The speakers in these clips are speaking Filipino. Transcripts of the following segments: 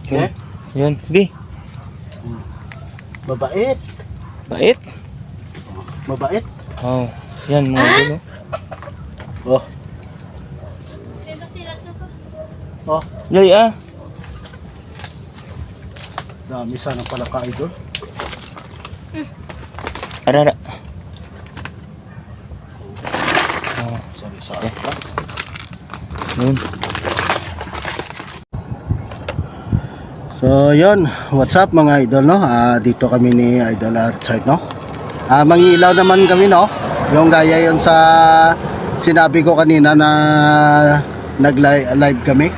Okay? Yun, sige. Mabait. Bait. Mabait. Oh, yan mga idol. Oh. Oh, Yay ah. dami sana pala ka-idol. Arara. Sorry pa. Yun. So yun, what's up mga idol, no? Dito kami ni Idol Richard, no? Mangilaw naman kami, no? Yung gaya yun sa sinabi ko kanina na nag-live kami.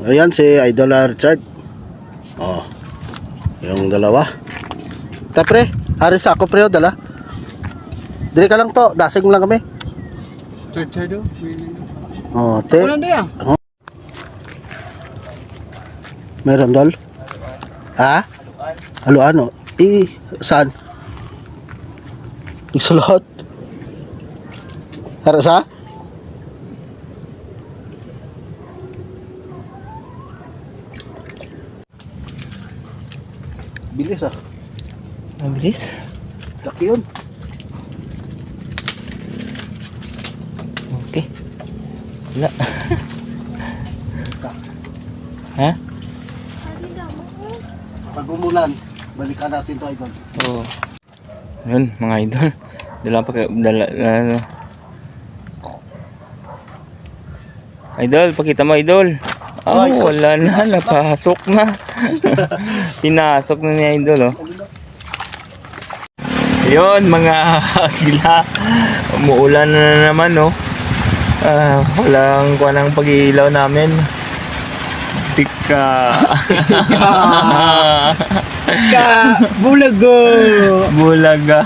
Ayan si Idol Richard. Oh. Yung dalawa. Tapre, aris ako pre, dala. Dili ka lang to, dasing lang kami. Chado. Oh, te. Oh. Meron dol? Ha? Haluan, oh. Saan? Di sa lahat. Para sa? Bilis ah. Mabilis. Laki yun. Okay. Wala. Ha? Pag umulan, balikan natin to idol. Oo. Yun mga idol. Dala. Idol, pakita mo idol. Ay, Wala na, napasok na. Pinasok na ni idol, oh. Yun mga kagila. Umuulan na naman, oh. Walang kuha ng pag-iilaw namin. Tika. Bulago. Bulaga.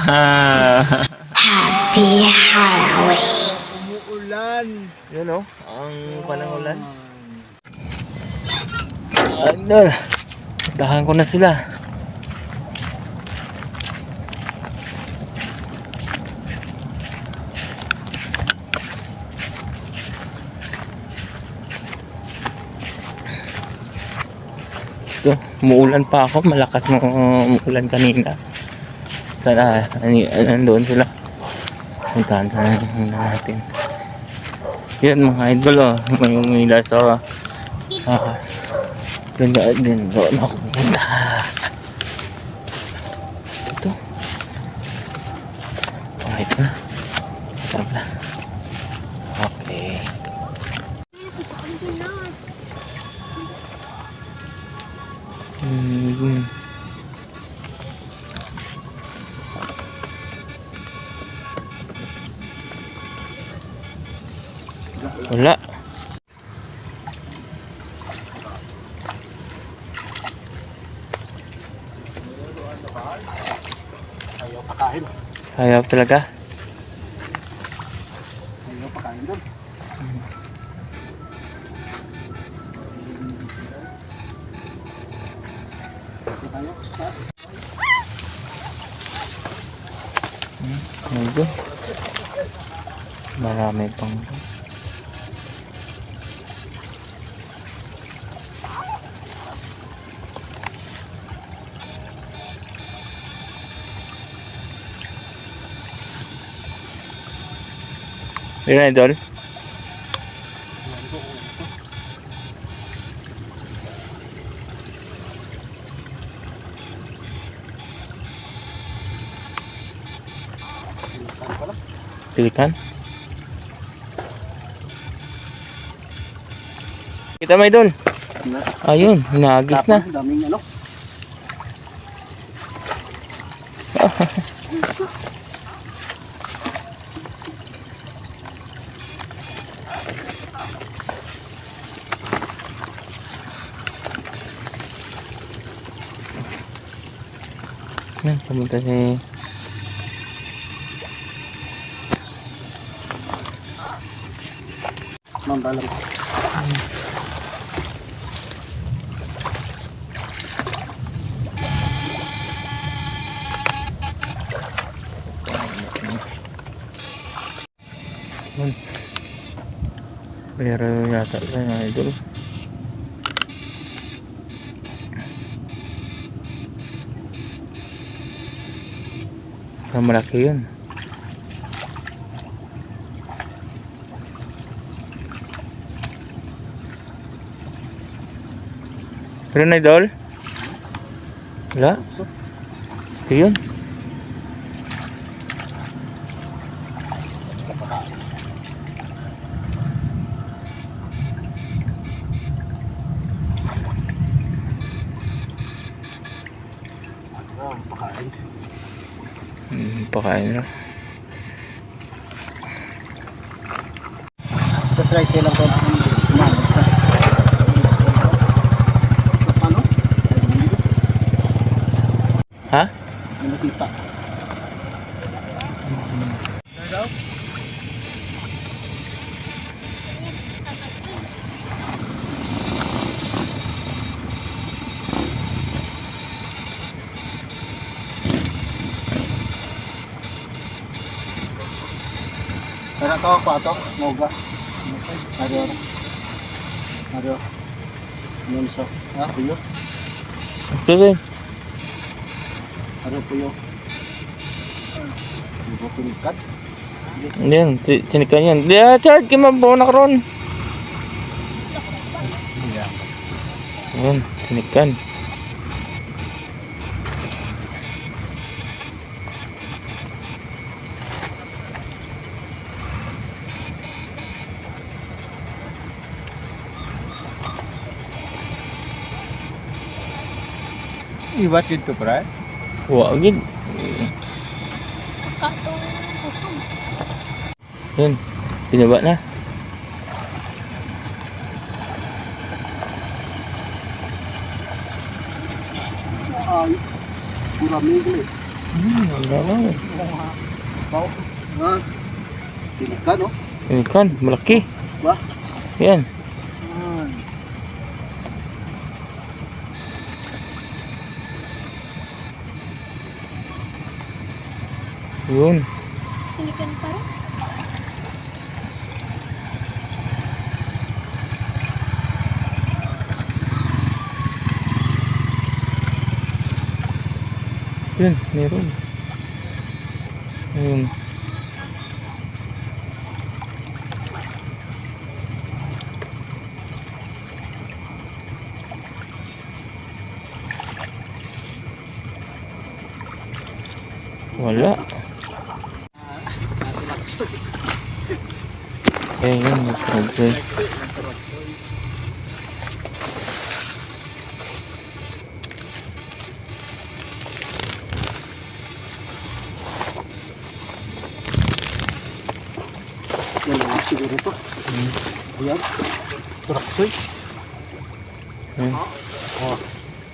Happy Halloween. Umuulan. Yun, oh. Ang panangulan. Idol. Dahan ko na sila. Ito, umuulan pa ako. Malakas mo umuulan kanina. Sana, nandoon sila. Puntahan sana natin. Yan mga idol, oh. May umila sa din doon ako pupunta. Ito. Okay na. Sarap na. Okay. Wala. Ayaw pakain. Ayaw talaga. Ayaw pakain doon. Ito. Marami pang Ayan, idol. Pilikan. Kita mo, idol. Ayun, hinagis na. Daming ano. Yan, pumunta si Mambalang. pero yata sa idol. Parang malaki yun. Pero na idol? Wala? Ito yun. Pakain. Pakain na. Tapos right lang ko. Paano? Ha? May nakita. Tara to, pato, moga. Ario. Ario. Ano sa? Ah, puyo. Ito din. Ario puyo. Ibo tinikat. Yan, tinikan yan. Diya, Chad, kimabaw na karon. Yan, tinikan. Iwat dito, pre. Wag yun. Yan, pinaba na. Ay. Marami ito. Wala. Pau. Ah. Tinikat, no? Tinikan, malaki. Ba? Yan. Yun. Tinikan pa rin. Yun, meron. Yun. Wala. Yun, nagpapagay. Yan lang siguro to. Ayan. Turaksoy. Yun.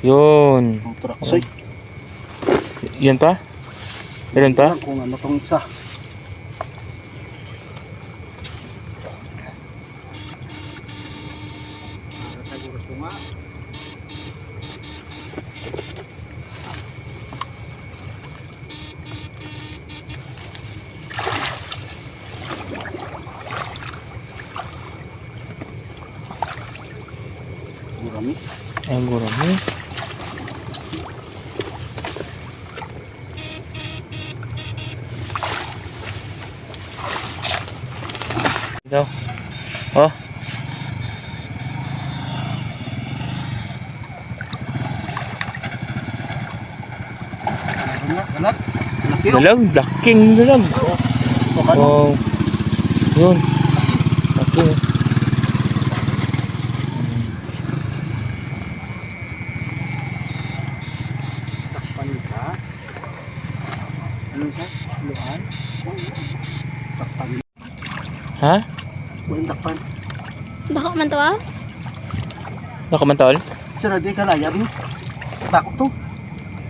Yun. Ang turaksoy. Yan pa? Meron pa? Kung ano tong isa. Gurami. Ay, gurami. Ito. Oh. Anak. Laki oh. Dalag, daking dalag. Ano? Oh. Yun. Daking. Takpan ka. Ano siya? Luan? Takpan. Ha? Buwan takpan. Baka man to ah? Nakamantol? Sira di ka layar mo. Dako to.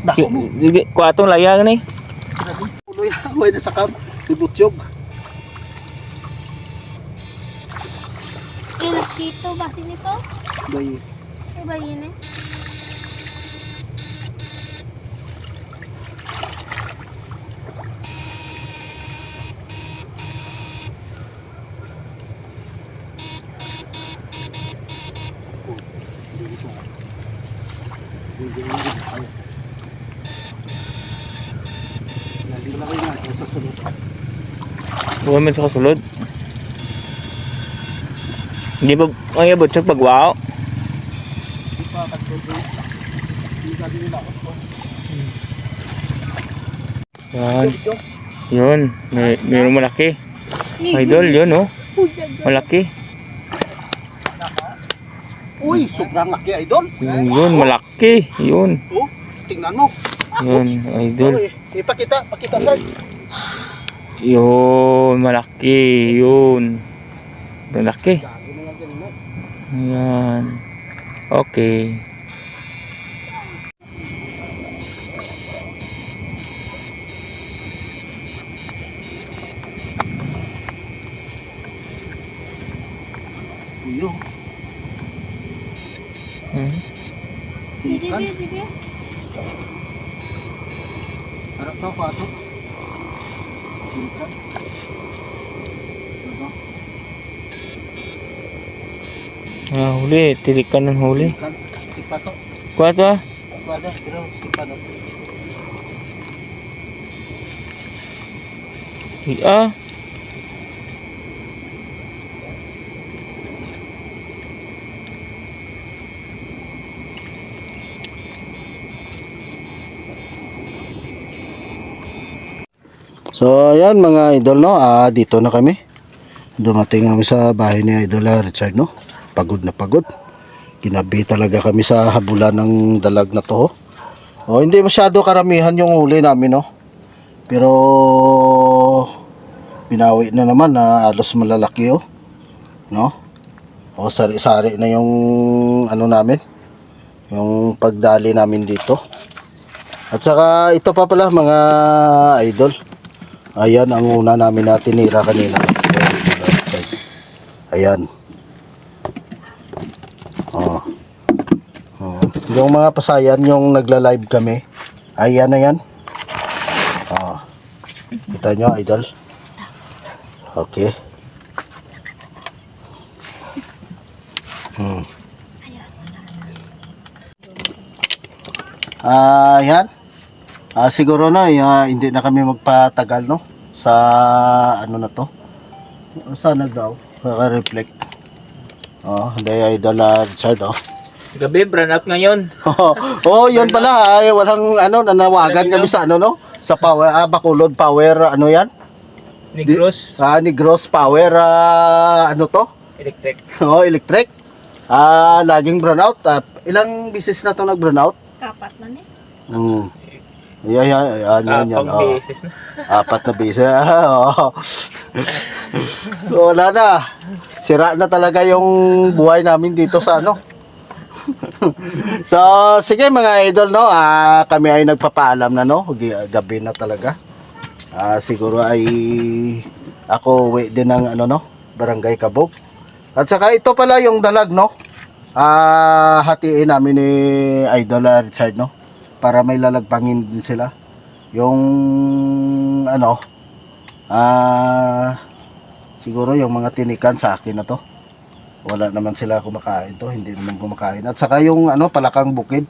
Dako mo. Kuha itong layang ni. Sira di. Uloy may nasakam. Ibutyog. Ilang kito ba nito? Bay. Iba yun eh. Nandito na kayo. Huwag man sa kasulod. Hindi ba may abot sa pagwao? Yan. Yun. Mayroong malaki. Idol, yun oh. Malaki. Uy, sobrang laki, idol. Yun, malaki. Yun. Oh, tingnan mo. Yun, idol. Uy, pakita sir. Yun, malaki. Yun. Malaki. Yan. Okay. Uyo. Hmm. Sige. Harap ka pa ito. Huli. Tirik ka ng huli. Sipa to. Kuha to ah. Wala, pero sipa to. Ah. So ayan mga idol no, dito na kami. Dumating kami sa bahay ni Idol Richard no. Pagod na pagod. Ginabi talaga kami sa habulan ng dalag na to. Oh, hindi masyado karamihan yung huli namin no. Pero binawi na naman na alos malalaki oh. No? O sari-sari na yung ano namin. Yung pagdali namin dito. At saka ito pa pala mga idol. Ayan ang una namin na tinira kanina. Ayan. Oh. Oh. Yung mga pasayan yung nagla-live kami. Ayan na yan. Oh. Kita nyo idol. Okay. Ayan. Siguro na hindi na kami magpatagal no sa ano na to. Sana daw maka-reflect. Oh, hindi Idol Richard oh. Gabi, brand up ngayon. Oh, yun pala ay walang ano nanawagan kami sa ano no sa power Bacolod Power ano yan? Negros. Negros Power ano to? Electric. Oh, electric. Laging brownout. Ilang bisis na to nag-brownout? Kapat na eh. Yan. Oh. Beses na. 4 na beses. Oh. So, wala na. Sira na talaga yung buhay namin dito sa ano. So, sige mga idol no. Kami ay nagpapaalam na no. Gabi na talaga. Siguro ay ako uwi din ng ano no, Barangay Cabog. At saka ito pala yung dalag no. Hatiin namin ni Idol Richard no. Para may lalagpangin din sila. Yung ano siguro yung mga tinikan sa akin na to. Wala naman sila kumakain to, hindi naman kumakain. At saka yung ano palakang bukid.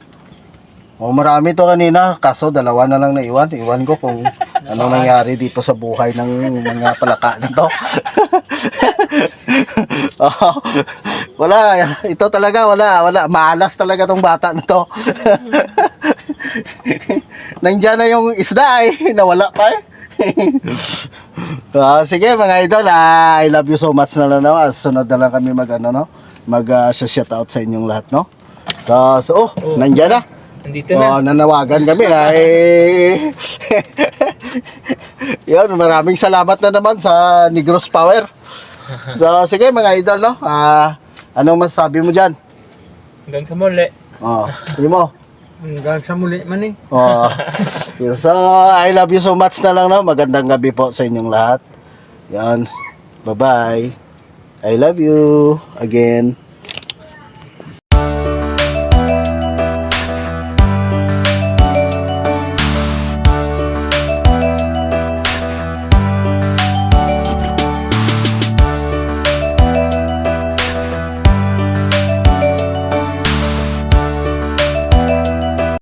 Marami to kanina, kaso dalawa na lang naiwan. Iwan ko kung ano nangyari dito sa buhay ng mga palaka nito. Wala, ito talaga wala. Malas talaga tong bata nito. Nandiyan na yung isda nawala pa eh. Sige mga idol, I love you so much na lang no. Sunod na lang kami mag-shout out sa inyong lahat no. So nandiyan na. Andito na. Nanawagan kami Yun, maraming salamat na naman sa Negros Power. So sige mga idol no. Anong masasabi mo diyan? Hanggang sa muli. Hindi mo. Hanggang sa muli man eh. So I love you so much na lang no. Magandang gabi po sa inyong lahat. Yan. Bye-bye. I love you again.